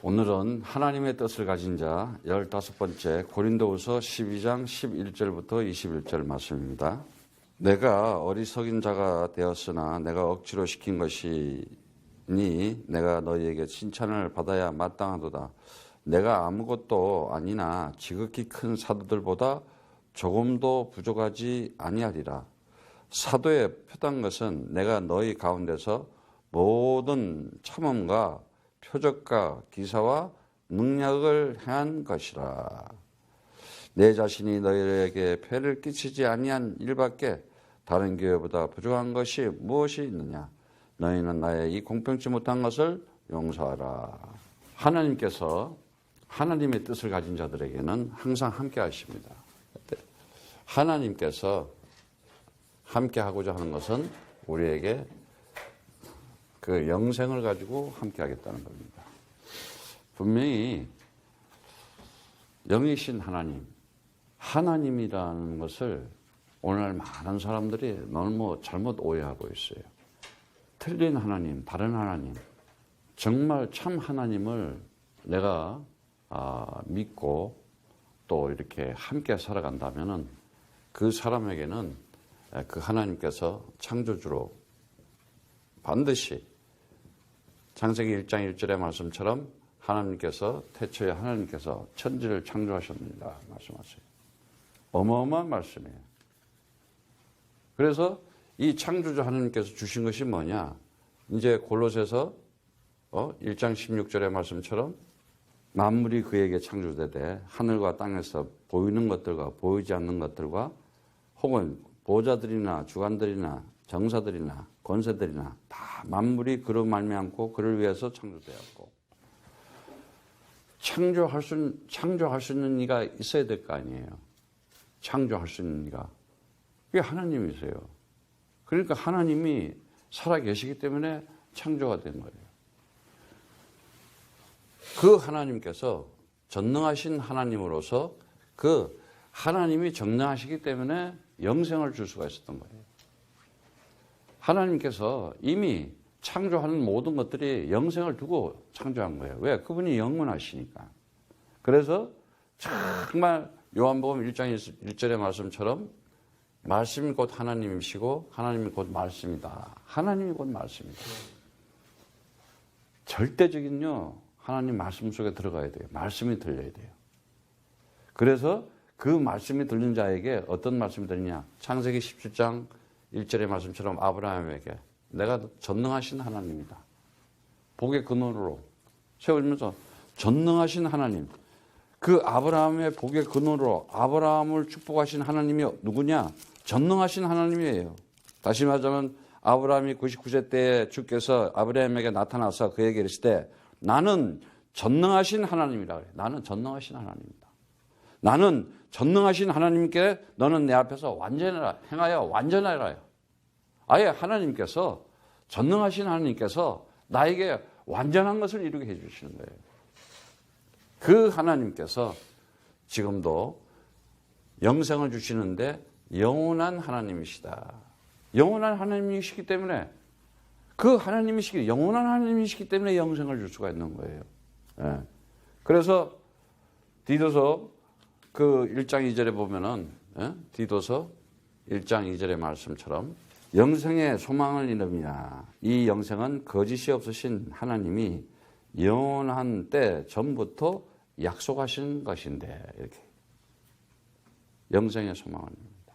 오늘은 하나님의 뜻을 가진 자 15번째 고린도후서 12장 11절부터 21절 말씀입니다. 내가 어리석인 자가 되었으나 내가 억지로 시킨 것이니 내가 너희에게 칭찬을 받아야 마땅하도다. 내가 아무것도 아니나 지극히 큰 사도들보다 조금도 부족하지 아니하리라. 사도에 표단 것은 내가 너희 가운데서 모든 참음과 표적과 기사와 능력을 행한 것이라. 내 자신이 너희에게 폐를 끼치지 아니한 일밖에 다른 교회보다 부족한 것이 무엇이 있느냐. 너희는 나의 이 공평치 못한 것을 용서하라. 하나님께서 하나님의 뜻을 가진 자들에게는 항상 함께 하십니다. 하나님께서 함께 하고자 하는 것은 우리에게 그 영생을 가지고 함께 하겠다는 겁니다. 분명히 영이신 하나님이라는 것을 오늘날 많은 사람들이 너무 잘못 오해하고 있어요. 틀린 하나님, 다른 하나님, 정말 참 하나님을 내가 믿고 또 이렇게 함께 살아간다면은 그 사람에게는 그 하나님께서 창조주로 반드시 창세기 1장 1절의 말씀처럼 하나님께서 태초에 하나님께서 천지를 창조하셨느니라 말씀하세요. 어마어마한 말씀이에요. 그래서 이 창조주 하나님께서 주신 것이 뭐냐? 이제 골로새서 1장 16절의 말씀처럼 만물이 그에게 창조되되 하늘과 땅에서 보이는 것들과 보이지 않는 것들과 혹은 보좌들이나 주관들이나 정사들이나 권세들이나 다 만물이 그로 말미암고 그를 위해서 창조되었고 창조할 수 있는 이가 있어야 될 거 아니에요. 창조할 수 있는 이가. 그게 하나님이세요. 그러니까 하나님이 살아계시기 때문에 창조가 된 거예요. 그 하나님께서 전능하신 하나님으로서 그 하나님이 전능하시기 때문에 영생을 줄 수가 있었던 거예요. 하나님께서 이미 창조하는 모든 것들이 영생을 두고 창조한 거예요. 왜? 그분이 영원하시니까. 그래서 정말 요한복음 1장 1절의 말씀처럼 말씀이 곧 하나님이시고 하나님이 곧 말씀이다. 하나님이 곧 말씀이다. 절대적인요. 하나님 말씀 속에 들어가야 돼요. 말씀이 들려야 돼요. 그래서 그 말씀이 들린 자에게 어떤 말씀이 들리냐. 창세기 17장 1절의 말씀처럼 아브라함에게 내가 전능하신 하나님이다. 복의 근원으로 세워지면서 전능하신 하나님. 그 아브라함의 복의 근원으로 아브라함을 축복하신 하나님이 누구냐? 전능하신 하나님이에요. 다시 말하자면 아브라함이 99세 때에 주께서 아브라함에게 나타나서 그에게 이르시되 나는 전능하신 하나님이라 그래요. 나는 전능하신 하나님이다. 나는 전능하신 하나님께 너는 내 앞에서 완전해라. 행하여 완전해라요. 아예 하나님께서 전능하신 하나님께서 나에게 완전한 것을 이루게 해주시는 거예요. 그 하나님께서 지금도 영생을 주시는데 영원한 하나님이시다. 영원한 하나님이시기 때문에 영원한 하나님이시기 때문에 영생을 줄 수가 있는 거예요. 예. 그래서 디도서 그 1장 2절에 보면은 디도서 1장 2절의 말씀처럼 영생의 소망을 이름이야. 이 영생은 거짓이 없으신 하나님이 영원한 때 전부터 약속하신 것인데 이렇게 영생의 소망을 이릅니다.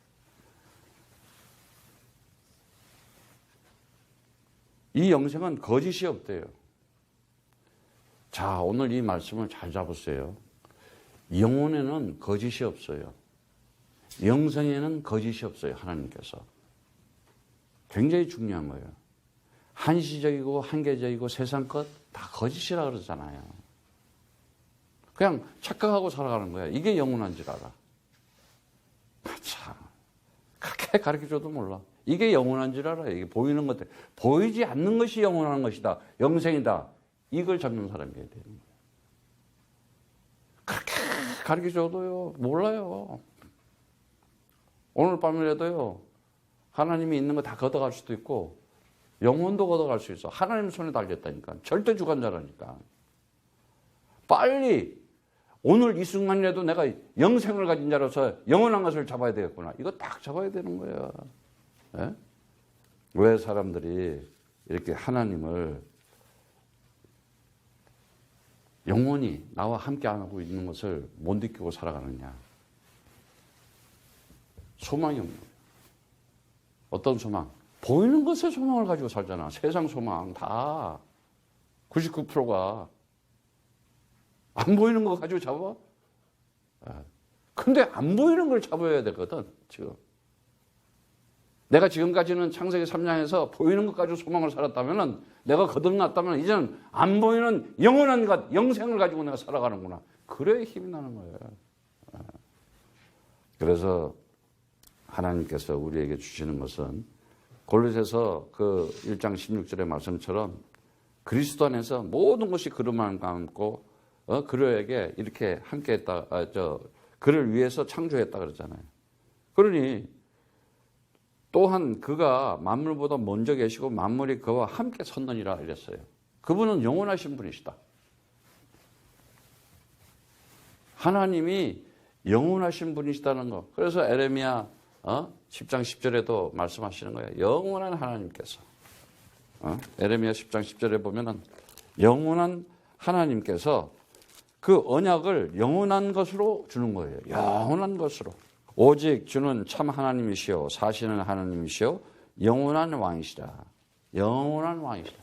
이 영생은 거짓이 없대요. 자, 오늘 이 말씀을 잘 잡으세요. 영혼에는 거짓이 없어요. 영생에는 거짓이 없어요. 하나님께서. 굉장히 중요한 거예요. 한시적이고 한계적이고 세상 것 다 거짓이라 그러잖아요. 그냥 착각하고 살아가는 거야. 이게 영원한 줄 알아. 참, 그렇게 가르쳐줘도 몰라. 이게 영원한 줄 알아. 이게 보이는 것들. 보이지 않는 것이 영원한 것이다. 영생이다. 이걸 잡는 사람이어야 되는 거예요. 그렇게 가르쳐줘도요, 몰라요. 오늘 밤이라도요, 하나님이 있는 거 다 걷어갈 수도 있고, 영혼도 걷어갈 수 있어. 하나님 손에 달렸다니까. 절대 주관자라니까. 빨리 오늘 이 순간이라도 내가 영생을 가진 자로서 영원한 것을 잡아야 되겠구나. 이거 딱 잡아야 되는 거예요. 예? 왜 사람들이 이렇게 하나님을 영원히 나와 함께 안 하고 있는 것을 못 느끼고 살아가느냐. 소망이 없는 거예요. 어떤 소망? 보이는 것에 소망을 가지고 살잖아. 세상 소망 다 99%가 안 보이는 거 가지고 잡아? 근데 안 보이는 걸 잡아야 되거든, 지금. 내가 지금까지는 창세기 3장에서 보이는 것 가지고 소망을 살았다면은, 내가 거듭났다면, 이제는 안 보이는 영원한 것, 영생을 가지고 내가 살아가는구나. 그래야 힘이 나는 거예요. 그래서 하나님께서 우리에게 주시는 것은 골로새서 그 1장 16절의 말씀처럼 그리스도 안에서 모든 것이 그릇만 감고 그로에게 이렇게 함께했다, 그를 위해서 창조했다 그러잖아요. 그러니 또한 그가 만물보다 먼저 계시고 만물이 그와 함께 섰느니라 이랬어요. 그분은 영원하신 분이시다. 하나님이 영원하신 분이시다는 거. 그래서 에레미야 10장 10절에도 말씀하시는 거예요. 영원한 하나님께서. 에레미야 10장 10절에 보면은 영원한 하나님께서 그 언약을 영원한 것으로 주는 거예요. 영원한 것으로. 오직 주는 참 하나님이시오. 사시는 하나님이시오. 영원한 왕이시라. 영원한 왕이시라.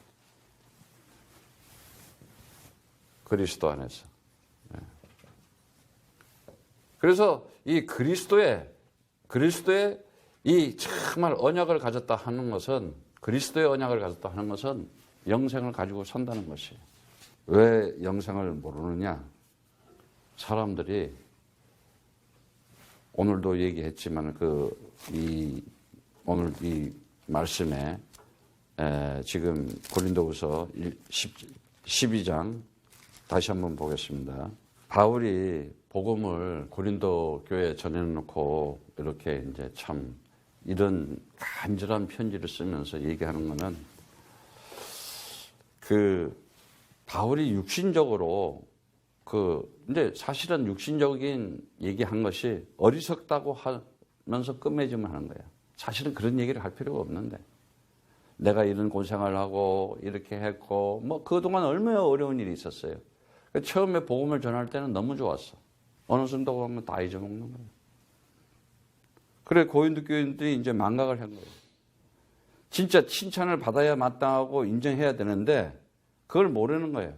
그리스도 안에서. 그래서 이 그리스도의 이 정말 언약을 가졌다 하는 것은, 그리스도의 언약을 가졌다 하는 것은 영생을 가지고 산다는 것이에요. 왜 영생을 모르느냐? 사람들이 오늘도 얘기했지만 오늘 이 말씀에 지금 고린도후서 12장 다시 한번 보겠습니다. 바울이 복음을 고린도 교회에 전해놓고 이렇게 이제 참 이런 간절한 편지를 쓰면서 얘기하는 거는 바울이 육신적으로 근데 사실은 육신적인 얘기한 것이 어리석다고 하면서 끝맺음을 하는 거예요. 사실은 그런 얘기를 할 필요가 없는데, 내가 이런 고생을 하고 이렇게 했고 그동안 얼마나 어려운 일이 있었어요. 처음에 복음을 전할 때는 너무 좋았어. 어느 정도 가면 다 잊어먹는 거예요. 그래 고린도 교인들이 이제 망각을 한 거예요. 진짜 칭찬을 받아야 마땅하고 인정해야 되는데 그걸 모르는 거예요.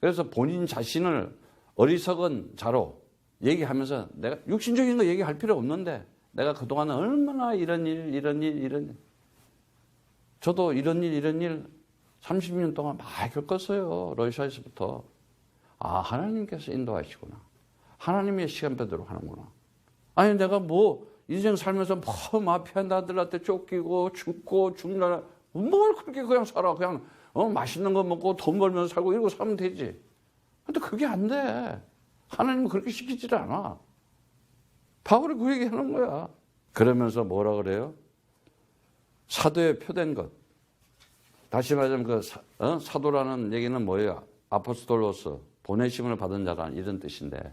그래서 본인 자신을 어리석은 자로 얘기하면서, 내가 육신적인 거 얘기할 필요 없는데 내가 그동안 얼마나 이런 일 저도 이런 일 30년 동안 많이 겪었어요. 러시아에서부터. 하나님께서 인도하시구나. 하나님의 시간표대로 하는구나. 아니 내가 인생 살면서 마피아 나들한테 쫓기고 죽고 죽나, 뭘 그렇게 그냥 살아. 그냥 맛있는 거 먹고 돈 벌면서 살고 이러고 살면 되지. 근데 그게 안 돼. 하나님은 그렇게 시키질 않아. 바울이 그 얘기 하는 거야. 그러면서 뭐라 그래요? 사도에 표된 것. 다시 말하자면 사도라는 얘기는 뭐예요? 아포스톨로스, 보내심을 받은 자란 이런 뜻인데,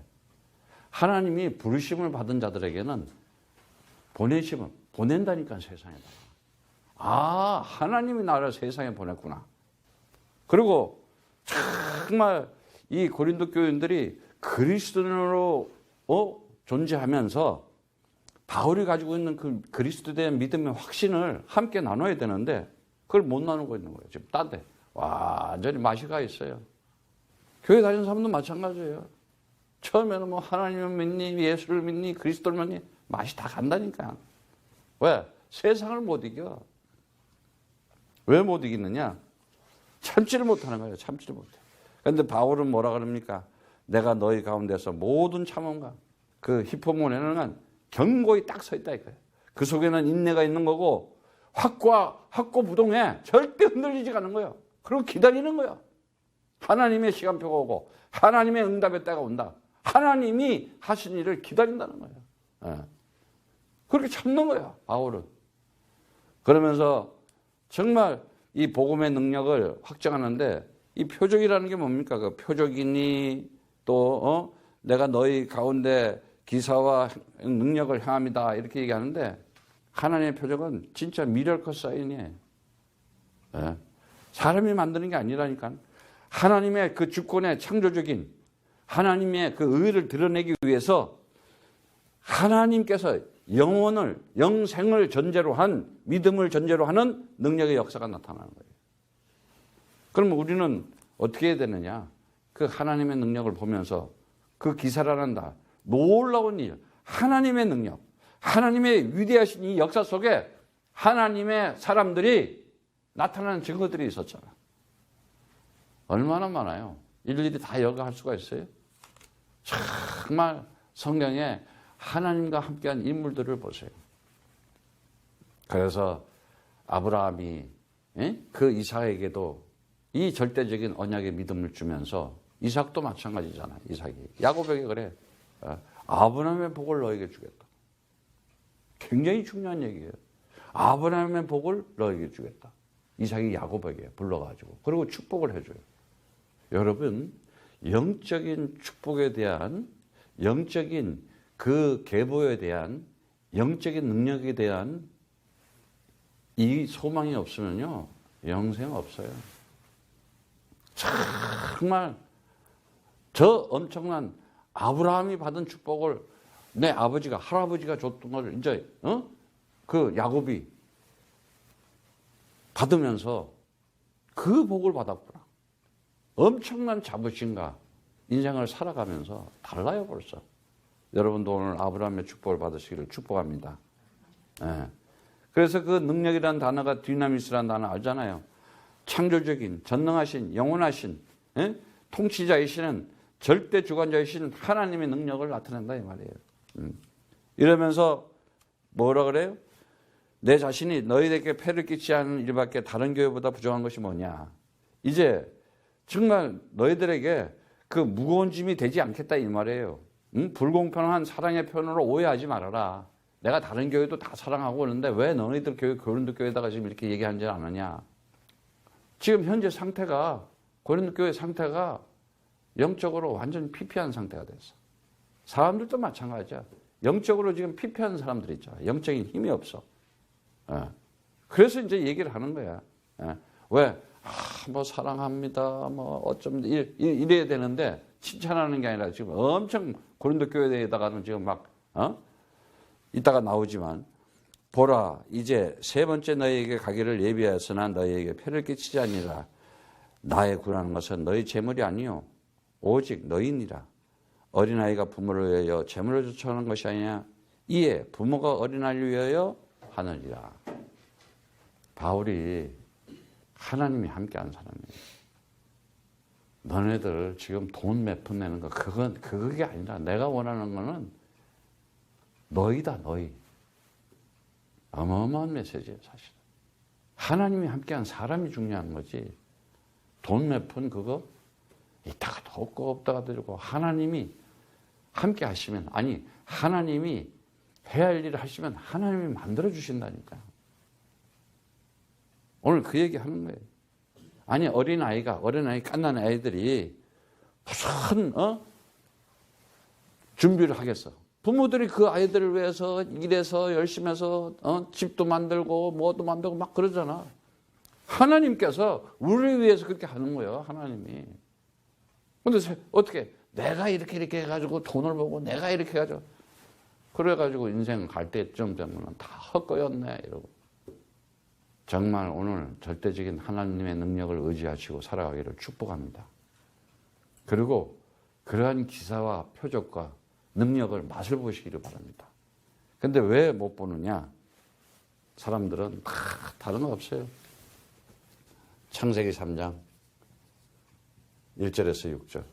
하나님이 부르심을 받은 자들에게는 보내심을 보낸다니까, 세상에다. 하나님이 나를 세상에 보냈구나. 그리고 정말 이 고린도 교인들이 그리스도인으로 존재하면서 바울이 가지고 있는 그 그리스도에 대한 믿음의 확신을 함께 나눠야 되는데 그걸 못 나누고 있는 거예요. 지금 딴 데 완전히 맛이 가 있어요. 교회 다니는 사람도 마찬가지예요. 처음에는 하나님을 믿니, 예수를 믿니, 그리스도를 믿니, 맛이 다 간다니까. 왜? 세상을 못 이겨. 왜 못 이기느냐? 참지를 못하는 거예요. 참지를 못해. 그런데 바울은 뭐라 그럽니까? 내가 너희 가운데서 모든 참음과 그 히포몬에는 견고히 딱 서 있다 이거예요. 그 속에는 인내가 있는 거고 확고부동해. 절대 흔들리지 않는 거예요. 그리고 기다리는 거예요. 하나님의 시간표가 오고 하나님의 응답의 때가 온다. 하나님이 하신 일을 기다린다는 거예요. 그렇게 참는 거예요, 바울은. 그러면서 정말 이 복음의 능력을 확정하는데 이 표적이라는 게 뭡니까? 그 표적이니 또 내가 너희 가운데 기사와 능력을 행합니다. 이렇게 얘기하는데 하나님의 표적은 진짜 미러클 사인이에요. 네. 사람이 만드는 게 아니라니까. 하나님의 그 주권의 창조적인 하나님의 그 의를 드러내기 위해서 하나님께서 영혼을, 영생을 전제로 한, 믿음을 전제로 하는 능력의 역사가 나타나는 거예요. 그러면 우리는 어떻게 해야 되느냐? 그 하나님의 능력을 보면서 그 기사를 한다. 놀라운 일, 하나님의 능력, 하나님의 위대하신 이 역사 속에 하나님의 사람들이 나타나는 증거들이 있었잖아. 얼마나 많아요. 일일이 다 여과할 수가 있어요. 정말 성경에 하나님과 함께한 인물들을 보세요. 그래서 아브라함이 그 이삭에게도 이 절대적인 언약의 믿음을 주면서 이삭도 마찬가지잖아. 이삭이 야곱에게 그래. 아브라함의 복을 너에게 주겠다. 굉장히 중요한 얘기예요. 아브라함의 복을 너에게 주겠다. 이삭이 야곱에게 불러가지고 그리고 축복을 해줘요. 여러분 영적인 축복에 대한 영적인 그 계보에 대한 영적인 능력에 대한 이 소망이 없으면요 영생 없어요. 정말 저 엄청난 아브라함이 받은 축복을 내 아버지가 할아버지가 줬던 걸 이제 그 야곱이 받으면서 그 복을 받았구나. 엄청난 자부심과 인생을 살아가면서 달라요 벌써. 여러분도 오늘 아브라함의 축복을 받으시기를 축복합니다. 네. 그래서 그 능력이라는 단어가 디나미스라는 단어 알잖아요. 창조적인, 전능하신, 영원하신, 통치자이시는 절대 주관자이신 하나님의 능력을 나타낸다 이 말이에요. 이러면서 뭐라 그래요? 내 자신이 너희에게 폐를 끼치지 않은 일밖에 다른 교회보다 부정한 것이 뭐냐. 이제 정말 너희들에게 그 무거운 짐이 되지 않겠다 이 말이에요. 불공평한 사랑의 표현으로 오해하지 말아라. 내가 다른 교회도 다 사랑하고 오는데 왜 너희들 교회 고린도 교회다가 지금 이렇게 얘기하지 않느냐. 지금 현재 상태가 고린도 교회 상태가 영적으로 완전 피폐한 상태가 됐어. 사람들도 마찬가지야. 영적으로 지금 피폐한 사람들이 있잖아. 영적인 힘이 없어. 그래서 이제 얘기를 하는 거야. 왜? 뭐 사랑합니다. 뭐 어쩜 이래야 되는데 칭찬하는 게 아니라 지금 엄청 고린도 교회에다가는 지금 막 이따가 나오지만 보라 이제 세 번째 너희에게 가기를 예비하였으나 너희에게 폐를 끼치지 아니라 나의 구하는 것은 너희 재물이 아니요 오직 너희니라. 어린아이가 부모를 위하여 재물을 쫓아오는 것이 아니냐. 이에 부모가 어린아이를 위하여 하느니라. 바울이 하나님이 함께한 사람이에요. 너네들 지금 돈 몇 푼 내는 거 그게 아니라 내가 원하는 거는 너희다 너희. 어마어마한 메시지예요 사실. 하나님이 함께한 사람이 중요한 거지. 돈 몇 푼 그거 이따가도 없고 없다가 들고 하나님이 함께 하시면 아니 하나님이 해야 할 일을 하시면 하나님이 만들어 주신다니까. 오늘 그 얘기 하는 거예요. 아니 어린아이 갓난 아이들이 무슨 준비를 하겠어. 부모들이 그 아이들을 위해서 일해서 열심히 해서 집도 만들고 뭐도 만들고 막 그러잖아. 하나님께서 우리를 위해서 그렇게 하는 거예요. 하나님이. 근데 어떻게 내가 이렇게 해가지고 돈을 벌고 내가 이렇게 해가지고 그래가지고 인생 갈 때쯤 되면 다 헛거였네 이러고. 정말 오늘 절대적인 하나님의 능력을 의지하시고 살아가기를 축복합니다. 그리고 그러한 기사와 표적과 능력을 맛을 보시기를 바랍니다. 근데 왜 못 보느냐? 사람들은 다 다른 거 없어요. 창세기 3장 1절에서 6절.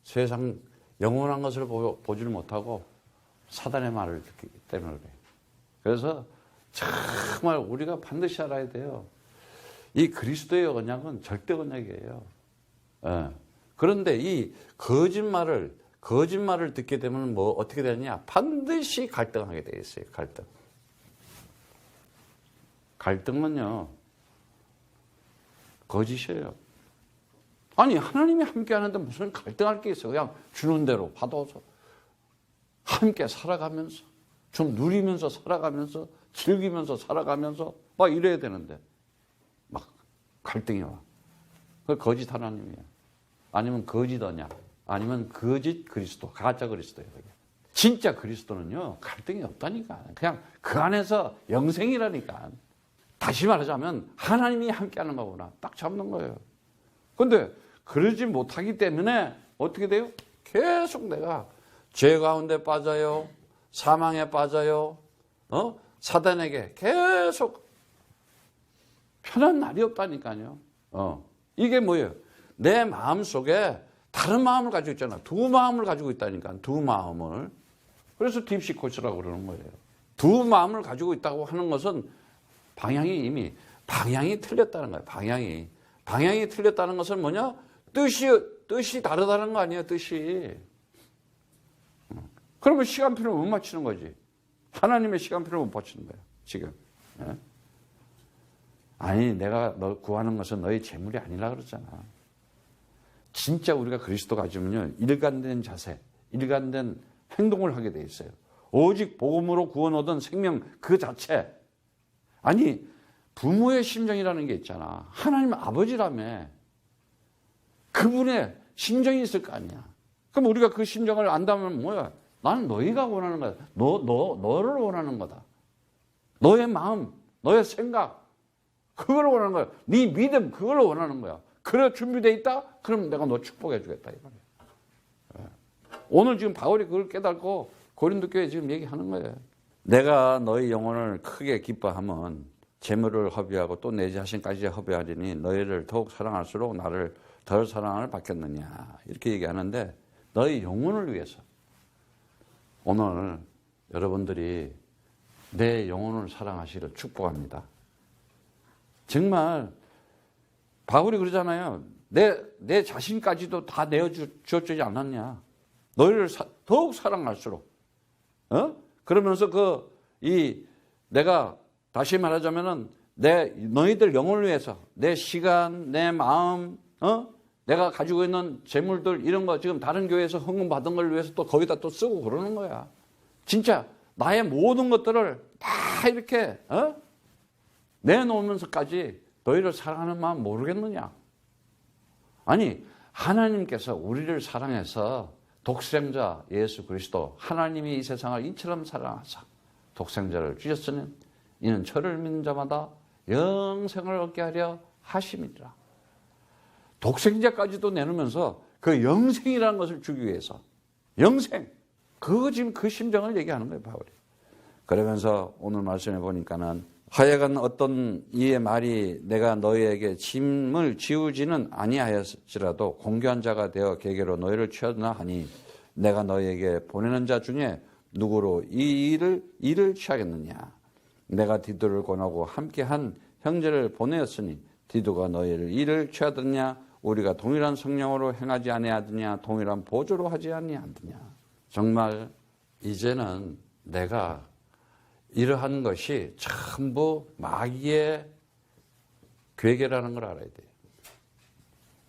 세상 영원한 것을 보지를 못하고 사단의 말을 듣기 때문에 그래요. 그래서 정말 우리가 반드시 알아야 돼요. 이 그리스도의 언약은 절대 언약이에요. 그런데 이 거짓말을 듣게 되면 뭐 어떻게 되느냐? 반드시 갈등하게 돼 있어요. 갈등은요. 거짓이에요. 아니 하나님이 함께 하는데 무슨 갈등할 게 있어. 그냥 주는 대로 받아서 함께 살아가면서 좀 누리면서 살아가면서 즐기면서 살아가면서 막 이래야 되는데 막 갈등이 와. 그 거짓 하나님이야. 아니면 거짓 언약, 아니면 거짓 그리스도, 가짜 그리스도예요. 진짜 그리스도는요 갈등이 없다니까. 그냥 그 안에서 영생이라니까. 다시 말하자면 하나님이 함께하는 거구나 딱 잡는 거예요. 그런데 그러지 못하기 때문에 어떻게 돼요? 계속 내가 죄 가운데 빠져요, 사망에 빠져요, 사단에게 계속 편한 날이 없다니까요. 이게 뭐예요? 내 마음 속에 다른 마음을 가지고 있잖아. 두 마음을 가지고 있다니까. 두 마음을. 그래서 딥시코스라고 그러는 거예요. 두 마음을 가지고 있다고 하는 것은 방향이 틀렸다는 거예요. 방향이 틀렸다는 것은 뭐냐? 뜻이 다르다는 거 아니에요. 뜻이. 그러면 시간표를 못 맞추는 거지. 하나님의 시간표를 못 맞추는 거예요. 지금. 아니 내가 너 구하는 것은 너의 재물이 아니라 그러잖아. 진짜 우리가 그리스도 가지면요 일관된 자세, 일관된 행동을 하게 돼 있어요. 오직 복음으로 구원 얻은 생명 그 자체. 아니 부모의 심정이라는 게 있잖아. 하나님 아버지라며 그분의 심정이 있을 거 아니야. 그럼 우리가 그 심정을 안다면 뭐야? 나는 너희가 원하는 거야. 너를 원하는 거다. 너의 마음, 너의 생각 그걸 원하는 거야. 네 믿음 그걸 원하는 거야. 그래 준비되어 있다? 그럼 내가 너 축복해 주겠다 이 말이야. 오늘 지금 바울이 그걸 깨닫고 고린도 교회에 지금 얘기하는 거예요. 내가 너희 영혼을 크게 기뻐하면 재물을 허비하고 또 내 자신까지 허비하리니 너희를 더욱 사랑할수록 나를 덜 사랑을 받겠느냐 이렇게 얘기하는데 너희 영혼을 위해서 오늘 여러분들이 내 영혼을 사랑하시기를 축복합니다. 정말 바울이 그러잖아요. 내 자신까지도 다 내어주지 않았냐. 너희를 더욱 사랑할수록. 그러면서 내가 다시 말하자면은 너희들 영혼을 위해서 내 시간, 내 마음, 내가 가지고 있는 재물들 이런 거 지금 다른 교회에서 헌금 받은 걸 위해서 또 거기다 또 쓰고 그러는 거야. 진짜 나의 모든 것들을 다 이렇게 내놓으면서까지 너희를 사랑하는 마음 모르겠느냐? 아니 하나님께서 우리를 사랑해서 독생자 예수 그리스도 하나님이 이 세상을 이처럼 사랑하사 독생자를 주셨으니 이는 저를 믿는 자마다 영생을 얻게 하려 하심이라. 독생자까지도 내놓으면서 그 영생이라는 것을 주기 위해서 영생 그거 지금 그 심정을 얘기하는 거예요 바울이. 그러면서 오늘 말씀해 보니까는 하여간 어떤 이의 말이 내가 너희에게 짐을 지우지는 아니하였을지라도 공교한 자가 되어 계계로 너희를 취하나 하니 내가 너희에게 보내는 자 중에 누구로 이 일을 취하겠느냐. 내가 디도를 권하고 함께한 형제를 보내었으니 디도가 너희를 일을 취하더냐. 우리가 동일한 성령으로 행하지 아니하더냐. 동일한 보조로 하지 아니하더냐. 정말 이제는 내가 이러한 것이 전부 마귀의 괴계라는 걸 알아야 돼요.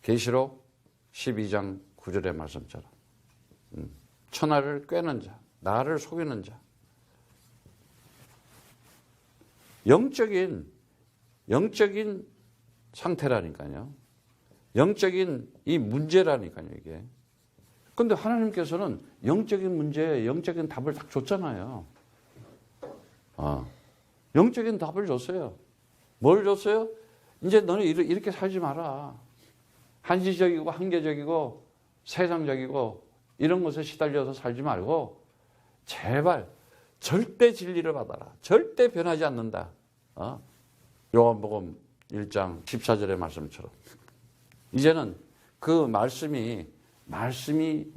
계시록 12장 9절의 말씀처럼 천하를 꿰는 자, 나를 속이는 자. 영적인 상태라니까요. 영적인 이 문제라니까요, 이게. 그런데 하나님께서는 영적인 문제에 영적인 답을 딱 줬잖아요. 영적인 답을 줬어요. 뭘 줬어요? 이제 너는 이렇게 살지 마라. 한시적이고 한계적이고 세상적이고 이런 것에 시달려서 살지 말고 제발 절대 진리를 받아라. 절대 변하지 않는다. 요한복음 1장 14절의 말씀처럼. 이제는 그 말씀이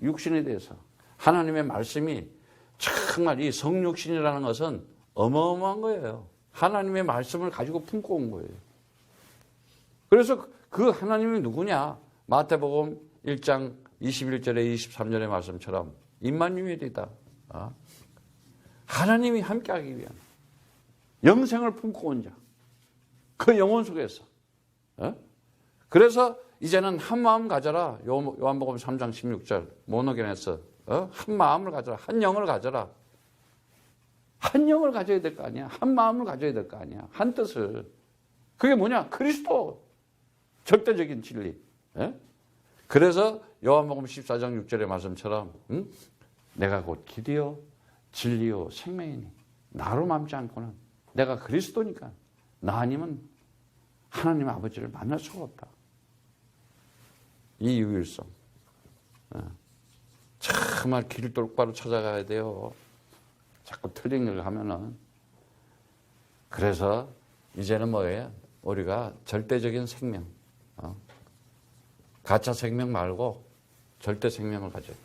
육신에 대해서 하나님의 말씀이 정말 이 성육신이라는 것은 어마어마한 거예요. 하나님의 말씀을 가지고 품고 온 거예요. 그래서 그 하나님이 누구냐? 마태복음 1장 21절에 23절의 말씀처럼 임마누엘이다. 하나님이 함께하기 위한 영생을 품고 온 자. 그 영혼 속에서 그래서 이제는 한 마음 가져라. 요한복음 3장 16절 모노게네스. 한 마음을 가져라. 한 영을 가져라. 한 영을 가져야 될 거 아니야. 한 마음을 가져야 될 거 아니야. 한 뜻을. 그게 뭐냐? 그리스도. 절대적인 진리. 예? 그래서 요한복음 14장 6절의 말씀처럼 내가 곧 길이요 진리요 생명이니 나로 맘지 않고는 내가 그리스도니까 나 아니면 하나님 아버지를 만날 수가 없다. 이 유일성. 정말 길을 똑바로 찾아가야 돼요. 자꾸 틀린 길 하면은. 그래서 이제는 뭐예요? 우리가 절대적인 생명, 가짜 생명 말고 절대 생명을 가져야 돼.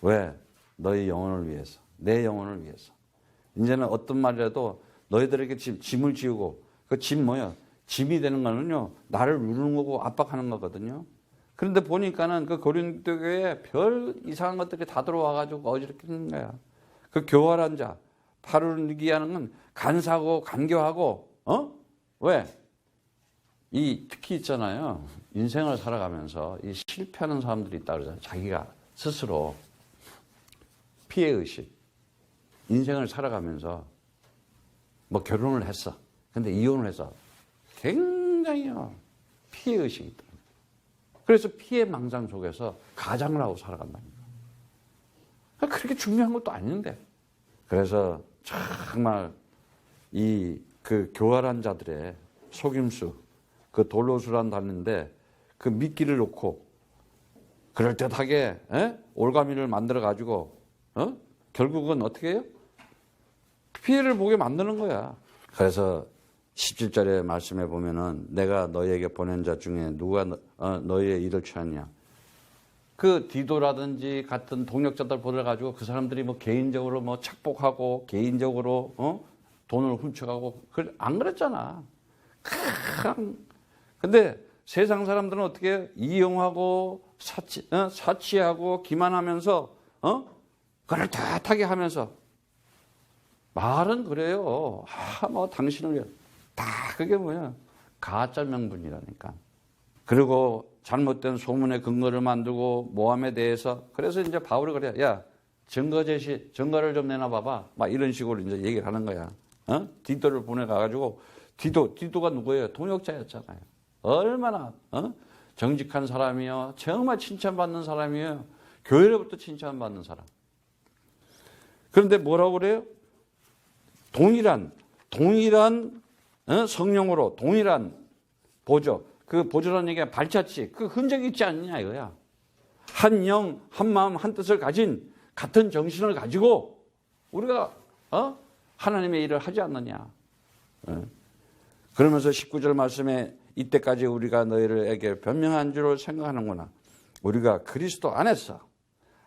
왜? 너희 영혼을 위해서, 내 영혼을 위해서. 이제는 어떤 말이라도 너희들에게 짐을 지우고, 그 짐 뭐야? 짐이 되는 거는요, 나를 누르는 거고 압박하는 거거든요. 그런데 보니까는 그 고린도 교회에 별 이상한 것들이 다 들어와가지고 어지럽히는 거야. 그 교활한 자, 파르니기하는 건 간사하고 간교하고, 왜? 특히 있잖아요. 인생을 살아가면서 이 실패하는 사람들이 있다 그러잖아요. 자기가 스스로 피해의식. 인생을 살아가면서 뭐 결혼을 했어. 근데 이혼을 해서 굉장히 피해의식이 있다. 그래서 피해망상 속에서 가장을 하고 살아간다니까. 그렇게 중요한 것도 아닌데. 그래서 정말 그 교활한 자들의 속임수, 그 돌로수란 단어인데 그 미끼를 놓고 그럴듯하게 올가미를 만들어 가지고 결국은 어떻게 해요? 피해를 보게 만드는 거야. 그래서 17절의 말씀에 보면은 내가 너희에게 보낸 자 중에 누가 너희의 일을 취하냐. 그 디도라든지 같은 동력자들 보내가지고 그 사람들이 뭐 개인적으로 뭐 착복하고 개인적으로 돈을 훔쳐가고 안 그랬잖아. 근데 세상 사람들은 어떻게 이용하고 사치하고 기만하면서 그럴듯하게 하면서 말은 그래요. 뭐 당신을 위해 다 그게 뭐야? 가짜 명분이라니까. 그리고 잘못된 소문의 근거를 만들고 모함에 대해서 그래서 이제 바울이 그래. 야, 증거를 좀 내놔봐봐. 막 이런 식으로 이제 얘기를 하는 거야. 디도를 보내가가지고 디도가 누구예요? 동역자였잖아요. 얼마나 정직한 사람이요. 정말 칭찬받는 사람이에요. 교회로부터 칭찬받는 사람. 그런데 뭐라고 그래요? 동일한 성령으로 동일한 보조. 그 보조라는 얘기가 발자취. 그 흔적이 있지 않느냐 이거야. 한 영, 한 마음, 한 뜻을 가진 같은 정신을 가지고 우리가 하나님의 일을 하지 않느냐. 그러면서 19절 말씀에 이때까지 우리가 너희들에게 변명한 줄을 생각하는구나. 우리가 그리스도 안에서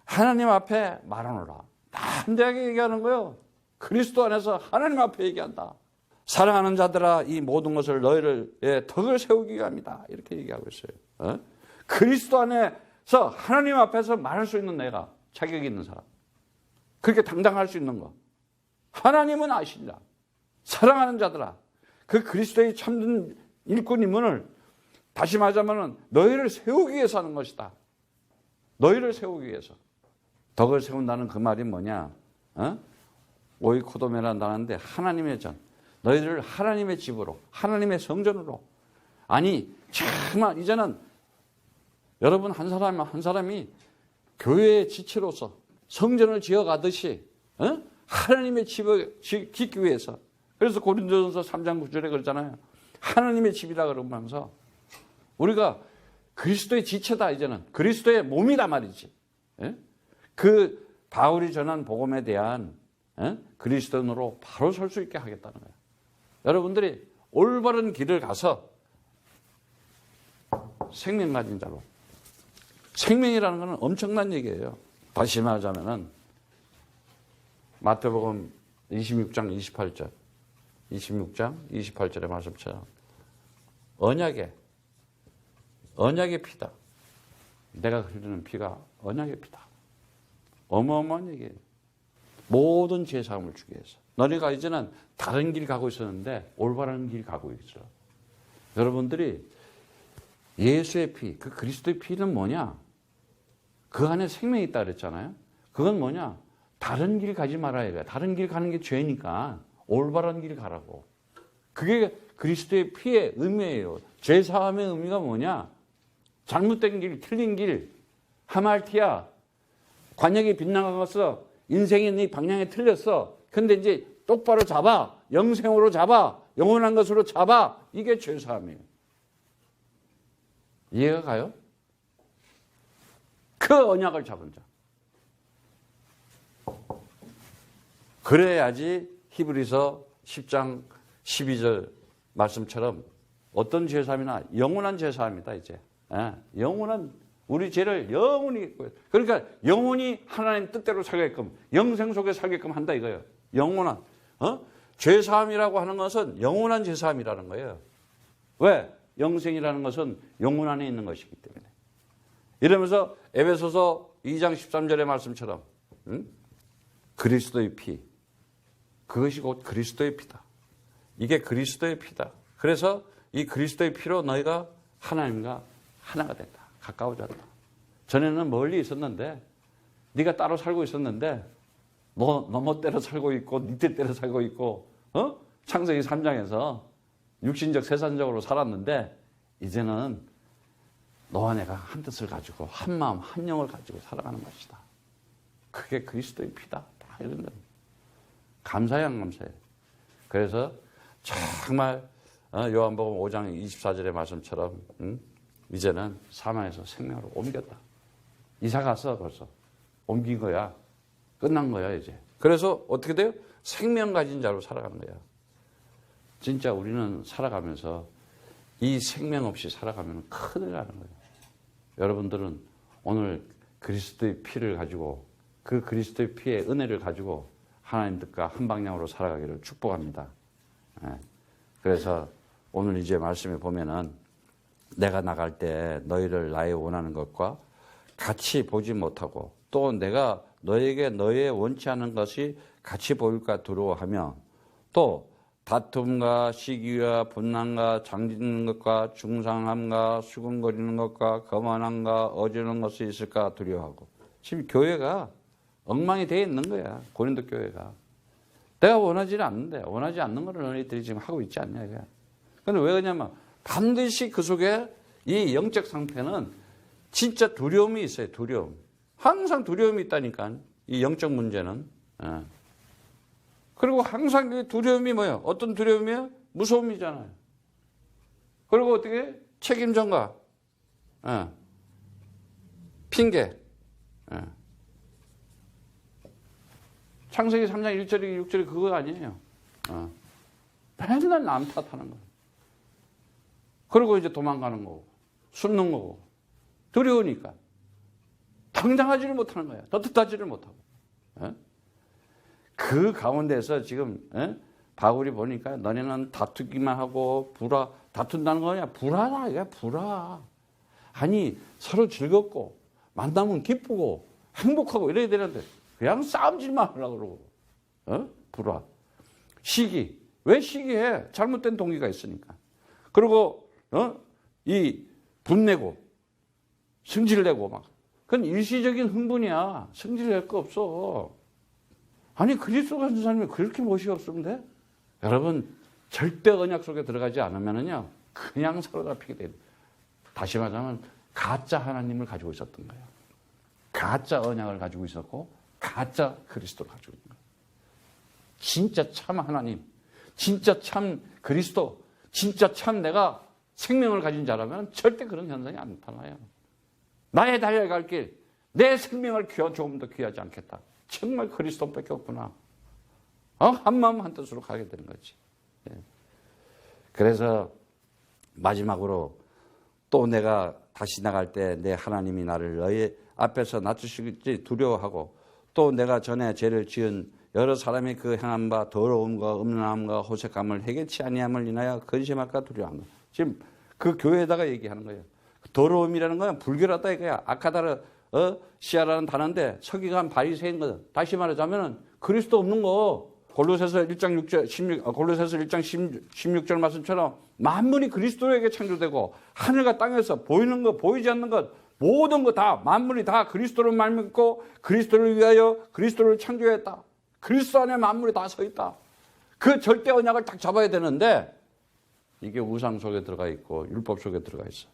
하나님 앞에 말하노라. 담대하게 얘기하는 거예요. 그리스도 안에서 하나님 앞에 얘기한다. 사랑하는 자들아 이 모든 것을 너희를 덕을 세우기 위함이다. 이렇게 얘기하고 있어요. 그리스도 안에서 하나님 앞에서 말할 수 있는 내가 자격이 있는 사람. 그렇게 당당할 수 있는 거. 하나님은 아신다. 사랑하는 자들아 그 그리스도의 참된 일꾼임을 다시 말하자면 너희를 세우기 위해서 하는 것이다. 너희를 세우기 위해서. 덕을 세운다는 그 말이 뭐냐? 오이코도메라는 단어인데 하나님의 전. 너희들을 하나님의 집으로, 하나님의 성전으로. 아니 정말 이제는 여러분 한 사람이 교회의 지체로서 성전을 지어가듯이 하나님의 집을 짓기 위해서. 그래서 고린도전서 3장 9절에 그러잖아요. 하나님의 집이라 그러면서 우리가 그리스도의 지체다 이제는. 그리스도의 몸이다 말이지. 그 바울이 전한 복음에 대한 그리스도인으로 바로 설 수 있게 하겠다는 거예요. 여러분들이 올바른 길을 가서 생명 가진 자로. 생명이라는 것은 엄청난 얘기예요. 다시 말하자면은 마태복음 26장 28절 26장 28절의 말씀처럼 언약의 피다. 내가 흘리는 피가 언약의 피다. 어마어마한 얘기예요. 모든 죄사함을 주기 위해서. 너희가 이제는 다른 길 가고 있었는데 올바른 길 가고 있어. 여러분들이 예수의 피, 그 그리스도의 피는 뭐냐? 그 안에 생명이 있다 그랬잖아요. 그건 뭐냐? 다른 길 가지 말아야 돼. 다른 길 가는 게 죄니까 올바른 길 가라고. 그게 그리스도의 피의 의미예요. 죄 사함의 의미가 뭐냐? 잘못된 길, 틀린 길, 하말티야. 관역이 빗나가서 인생이 네 방향이 틀렸어. 근데 이제 똑바로 잡아. 영생으로 잡아. 영원한 것으로 잡아. 이게 죄 사함이에요. 이해가 가요? 그 언약을 잡은 자. 그래야지 히브리서 10장 12절 말씀처럼 어떤 죄사함이나 영원한 죄사함이다 이제. 영원한 우리 죄를 영원히, 그러니까 영원히 하나님 뜻대로 살게끔, 영생 속에 살게끔 한다 이거예요. 영원한 죄사함이라고 하는 것은 영원한 죄사함이라는 거예요. 왜? 영생이라는 것은 영혼 안에 있는 것이기 때문에. 이러면서 에베소서 2장 13절의 말씀처럼 그리스도의 피, 그것이 곧 그리스도의 피다. 이게 그리스도의 피다. 그래서 이 그리스도의 피로 너희가 하나님과 하나가 된다. 가까워졌다. 전에는 멀리 있었는데, 네가 따로 살고 있었는데 너 멋대로 살고 있고 네 뜻대로 살고 있고 창세기 3장에서 육신적 세상적으로 살았는데 이제는 너와 내가 한 뜻을 가지고 한 마음 한 영을 가지고 살아가는 것이다. 그게 그리스도의 피다. 다 이런 거. 감사해 안 감사해? 그래서 정말 요한복음 5장 24절의 말씀처럼 이제는 사망에서 생명으로 옮겼다. 이사 갔어 벌써. 옮긴 거야. 끝난 거야 이제. 그래서 어떻게 돼요? 생명 가진 자로 살아가는 거야. 진짜 우리는 살아가면서 이 생명 없이 살아가면 큰일 나는 거예요. 여러분들은 오늘 그리스도의 피를 가지고 그 그리스도의 피의 은혜를 가지고 하나님 뜻과 한 방향으로 살아가기를 축복합니다. 그래서 오늘 이제 말씀에 보면은 내가 나갈 때 너희를 나의 원하는 것과 같이 보지 못하고 또 내가 너에게 너의 원치 않은 것이 같이 보일까 두려워하며 또 다툼과 시기와 분난과 장짓는 것과 중상함과 수군거리는 것과 거만함과 어지러운 것이 있을까 두려워하고. 지금 교회가 엉망이 되어 있는 거야. 고린도 교회가. 내가 원하지는 않는데 원하지 않는 거를 너희들이 지금 하고 있지 않냐 이거야. 근데 왜 그러냐면 반드시 그 속에 이 영적 상태는 진짜 두려움이 있어요. 두려움. 항상 두려움이 있다니까. 이 영적 문제는. 그리고 항상 그 두려움이 뭐예요? 어떤 두려움이에요? 무서움이잖아요. 그리고 어떻게? 책임 전가. 핑계. 창세기 3장 1절이 6절이 그거 아니에요. 맨날 남 탓하는 거예요. 그리고 이제 도망가는 거고, 숨는 거고, 두려우니까. 당장하지를 못하는 거야. 떳떳하지를 못하고. 그 가운데서 지금 바울이 보니까 너네는 다투기만 하고 다툰다는 거냐? 불화다. 이게 불화. 아니 서로 즐겁고 만나면 기쁘고 행복하고 이래야 되는데 그냥 싸움질만 하려고 그러고. 불화. 시기. 왜 시기해? 잘못된 동기가 있으니까. 그리고 이 분내고 승질내고 막. 그건 일시적인 흥분이야. 승질낼 거 없어. 아니 그리스도 같은 사람이 그렇게 멋이 없으면 돼? 여러분 절대 언약 속에 들어가지 않으면요 그냥 사로잡히게 돼요. 다시 말하면 가짜 하나님을 가지고 있었던 거예요. 가짜 언약을 가지고 있었고 가짜 그리스도를 가지고 있는 거예요. 진짜 참 하나님, 진짜 참 그리스도, 진짜 참 내가 생명을 가진 자라면 절대 그런 현상이 안 나타나요. 나의 달려갈 길, 내 생명을 조금 더 귀하지 않겠다. 정말 그리스도밖에 없구나. 한 마음 한 뜻으로 가게 되는 거지. 그래서 마지막으로 또 내가 다시 나갈 때 내 하나님이 나를 너희 앞에서 낮추실지 두려워하고 또 내가 전에 죄를 지은 여러 사람이 그 행한 바 더러움과 음란함과 호색함을 해결치 아니함을 인하여 근심할까 두려워한다. 지금 그 교회에다가 얘기하는 거예요. 더러움이라는 건 불결하다 이거야. 아카다르 시아라는 단어인데 서기관 바리새인 거든. 다시 말하자면 그리스도 없는 거 골로새서 1장 6절, 16절 말씀처럼 만물이 그리스도에게 창조되고 하늘과 땅에서 보이는 것, 보이지 않는 것, 모든 것 다, 만물이 다 그리스도를 말미암고 그리스도를 위하여 그리스도를 창조했다. 그리스도 안에 만물이 다 서 있다. 그 절대 언약을 딱 잡아야 되는데 이게 우상 속에 들어가 있고 율법 속에 들어가 있어.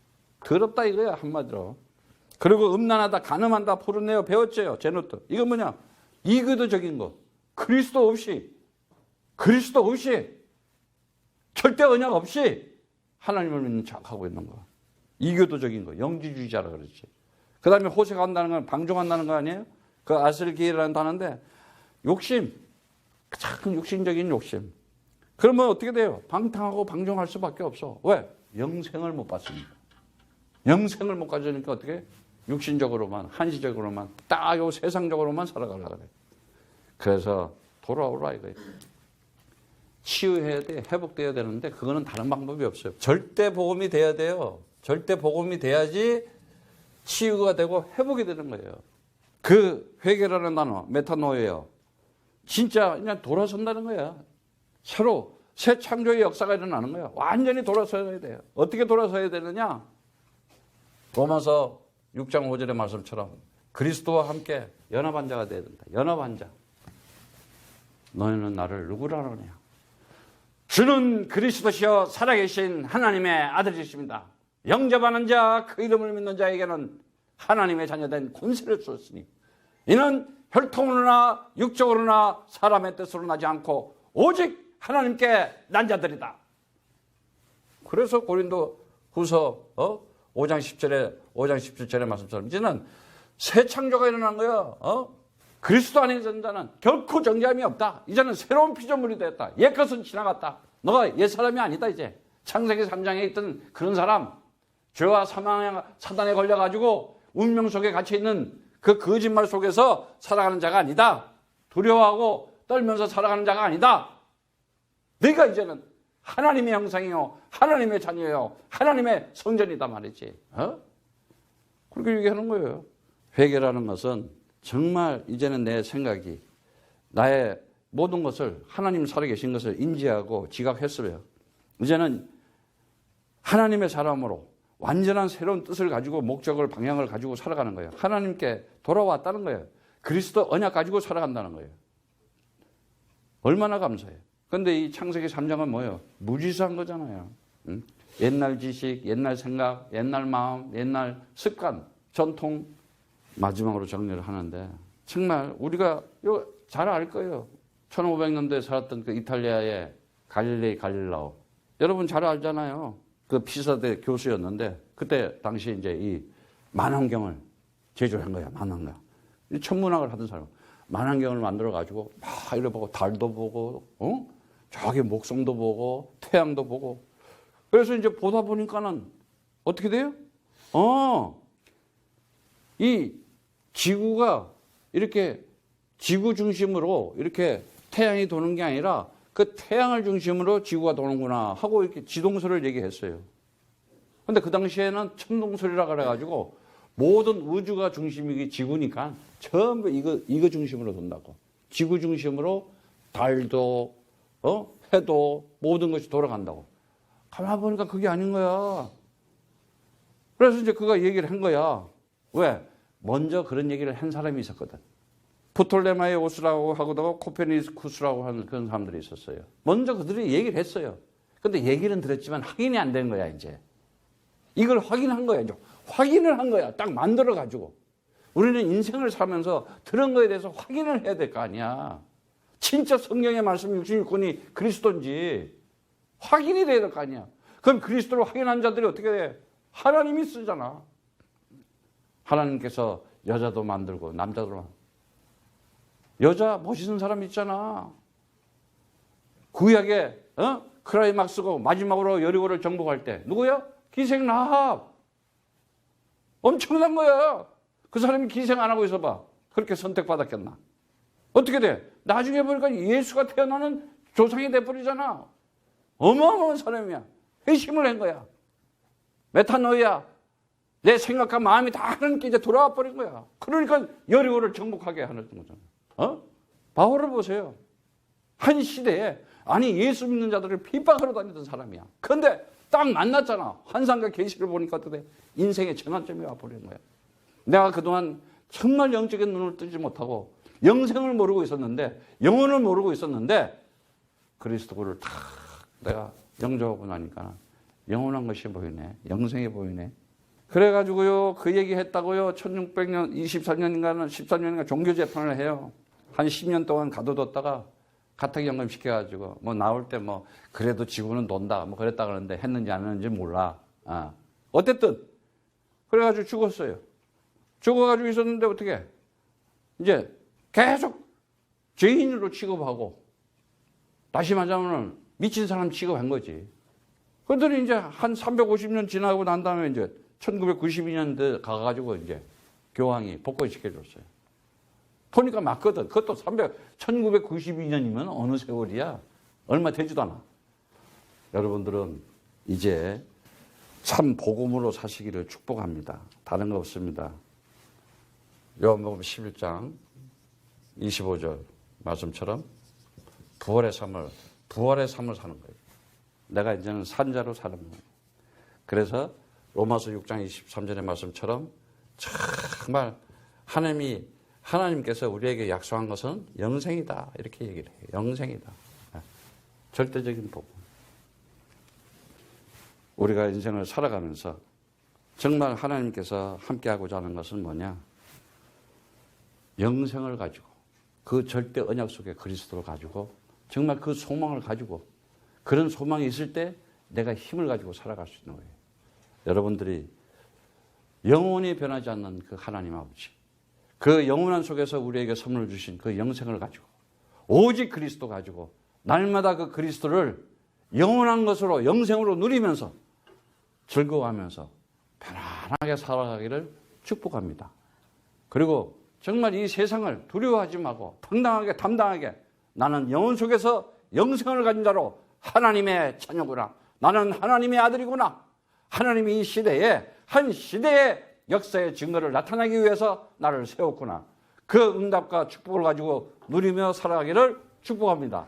더럽다 이거야, 한마디로. 그리고 음란하다, 간음한다, 포르네오, 배웠죠요, 제노트. 이건 뭐냐? 이교도적인 거. 그리스도 없이 절대 언약 없이 하나님을 믿는 척하고 있는 거. 이교도적인 거. 영지주의자라 그러지. 그 다음에 호세가 한다는 건 방종한다는 거 아니에요? 그 아슬기라는 단어인데 욕심. 참 육신적인 욕심. 그러면 어떻게 돼요? 방탕하고 방종할 수밖에 없어. 왜? 영생을 못 받습니다. 영생을 못 가지니까 어떻게? 육신적으로만, 한시적으로만, 딱 요 세상적으로만 살아가려고 그래. 그래서 돌아오라 이거예요. 치유해야 돼, 회복돼야 되는데 그거는 다른 방법이 없어요. 절대 복음이 돼야 돼요. 절대 복음이 돼야지 치유가 되고 회복이 되는 거예요. 그 회개라는 단어, 메타노예요. 진짜 그냥 돌아선다는 거야. 새로 새 창조의 역사가 일어나는 거야. 완전히 돌아서야 돼요. 어떻게 돌아서야 되느냐? 로마서 6장 5절의 말씀처럼 그리스도와 함께 연합한 자가 되어야 된다. 연합한 자. 너희는 나를 누구라 하느냐? 주는 그리스도시여 살아계신 하나님의 아들이십니다. 영접하는 자, 그 이름을 믿는 자에게는 하나님의 자녀된 권세를 주었으니 이는 혈통으로나 육적으로나 사람의 뜻으로 나지 않고 오직 하나님께 난 자들이다. 그래서 고린도 후서 5장 17절의 말씀처럼 이제는 새 창조가 일어난 거야. 그리스도 안에 있는 자는 결코 정죄함이 없다. 이제는 새로운 피조물이 되었다. 옛 것은 지나갔다. 너가 옛 사람이 아니다 이제. 창세기 3장에 있던 그런 사람, 죄와 사단에 걸려가지고 운명 속에 갇혀있는 그 거짓말 속에서 살아가는 자가 아니다. 두려워하고 떨면서 살아가는 자가 아니다. 네가 이제는 하나님의 형상이요, 하나님의 자녀요, 하나님의 성전이다 말이지. 그렇게 얘기하는 거예요. 회개라는 것은 정말 이제는 내 생각이 나의 모든 것을 하나님 살아계신 것을 인지하고 지각했어요. 이제는 하나님의 사람으로 완전한 새로운 뜻을 가지고 목적을 방향을 가지고 살아가는 거예요. 하나님께 돌아왔다는 거예요. 그리스도 언약 가지고 살아간다는 거예요. 얼마나 감사해요. 그런데 이 창세기 3장은 뭐예요? 무지수한 거잖아요. 응? 옛날 지식, 옛날 생각, 옛날 마음, 옛날 습관, 전통 마지막으로 정리를 하는데 정말 우리가 이거 잘 알 거예요. 1500년대에 살았던 그 이탈리아의 갈릴레이 갈릴라오. 여러분 잘 알잖아요. 그 피사대 교수였는데 그때 당시 이제 이 만환경을 제조한 거야. 만환경. 천문학을 하던 사람. 만환경을 만들어 가지고 막 이래 보고 달도 보고, 저기 목성도 보고 태양도 보고. 그래서 이제 보다 보니까는 어떻게 돼요? 이 지구가 이렇게 지구 중심으로 이렇게 태양이 도는 게 아니라 그 태양을 중심으로 지구가 도는구나 하고 이렇게 지동설을 얘기했어요. 근데 그 당시에는 천동설이라 그래가지고 모든 우주가 중심이 지구니까 전부 이거 중심으로 돈다고. 지구 중심으로 달도, 해도 모든 것이 돌아간다고. 가만 보니까 그게 아닌 거야. 그래서 이제 그가 얘기를 한 거야. 왜? 먼저 그런 얘기를 한 사람이 있었거든. 프톨레마이오스라고 하고도 코페르니쿠스라고 하는 그런 사람들이 있었어요. 먼저 그들이 얘기를 했어요. 근데 얘기는 들었지만 확인이 안 된 거야, 이제. 이걸 확인한 거야. 확인을 한 거야. 딱 만들어가지고. 우리는 인생을 살면서 들은 거에 대해서 확인을 해야 될 거 아니야. 진짜 성경의 말씀 66권이 그리스도인지 확인이 돼야 될 거 아니야. 그럼 그리스도를 확인한 자들이 어떻게 돼? 하나님이 쓰잖아. 하나님께서 여자도 만들고 남자도 만들고. 여자 멋있는 사람 있잖아. 구약에 크라이막스고 마지막으로 여리고를 정복할 때 누구야? 기생 라합. 엄청난 거야. 그 사람이 기생 안 하고 있어봐. 그렇게 선택받았겠나? 어떻게 돼? 나중에 보니까 예수가 태어나는 조상이 돼버리잖아. 어마어마한 사람이야. 회심을 한 거야. 메타노이야. 내 생각과 마음이 다 하나님께 이제 돌아와 버린 거야. 그러니까 여리고를 정복하게 하는 거잖아. 바울을 보세요. 한 시대에 아니 예수 믿는 자들을 핍박하러 다니던 사람이야. 그런데 딱 만났잖아. 환상과 계시를 보니까 어떻게 인생의 전환점이 와버린 거야. 내가 그동안 정말 영적인 눈을 뜨지 못하고 영생을 모르고 있었는데, 영혼을 모르고 있었는데 그리스도를 탁 내가 영접하고 나니까 영원한 것이 보이네. 영생이 보이네. 그래가지고요, 그 얘기 했다고요. 1600년, 23년인가는 13년인가 종교 재판을 해요. 한 10년 동안 가둬뒀다가 가택 연금 시켜가지고 뭐 나올 때 뭐 그래도 지구는 돈다 뭐 그랬다 그러는데 했는지 안 했는지 몰라. 어쨌든 그래가지고 죽었어요. 죽어가지고 있었는데 어떻게 이제 계속 죄인으로 취급하고 다시 말하면 미친 사람 취급한 거지. 그랬더니 이제 한 350년 지나고 난 다음에 이제 1992년대 가가지고 이제 교황이 복권시켜줬어요. 보니까 맞거든. 그것도 1992년이면 어느 세월이야? 얼마 되지도 않아. 여러분들은 이제 참 복음으로 사시기를 축복합니다. 다른 거 없습니다. 요한복음 11장 25절 말씀처럼 부활의 삶을 사는 거예요. 내가 이제는 산자로 사는 거예요. 그래서 로마서 6장 23절의 말씀처럼 정말 하나님께서 우리에게 약속한 것은 영생이다. 이렇게 얘기를 해요. 영생이다. 절대적인 복음. 우리가 인생을 살아가면서 정말 하나님께서 함께하고자 하는 것은 뭐냐? 영생을 가지고 그 절대 언약 속에 그리스도를 가지고 정말 그 소망을 가지고 그런 소망이 있을 때 내가 힘을 가지고 살아갈 수 있는 거예요. 여러분들이 영원히 변하지 않는 그 하나님 아버지, 그 영원한 속에서 우리에게 선물 주신 그 영생을 가지고 오직 그리스도 가지고 날마다 그 그리스도를 영원한 것으로 영생으로 누리면서 즐거워하면서 편안하게 살아가기를 축복합니다. 그리고 정말 이 세상을 두려워하지 말고 당당하게 나는 영혼 속에서 영생을 가진 자로 하나님의 자녀구나. 나는 하나님의 아들이구나. 하나님이 이 시대에 한 시대의 역사의 증거를 나타내기 위해서 나를 세웠구나. 그 응답과 축복을 가지고 누리며 살아가기를 축복합니다.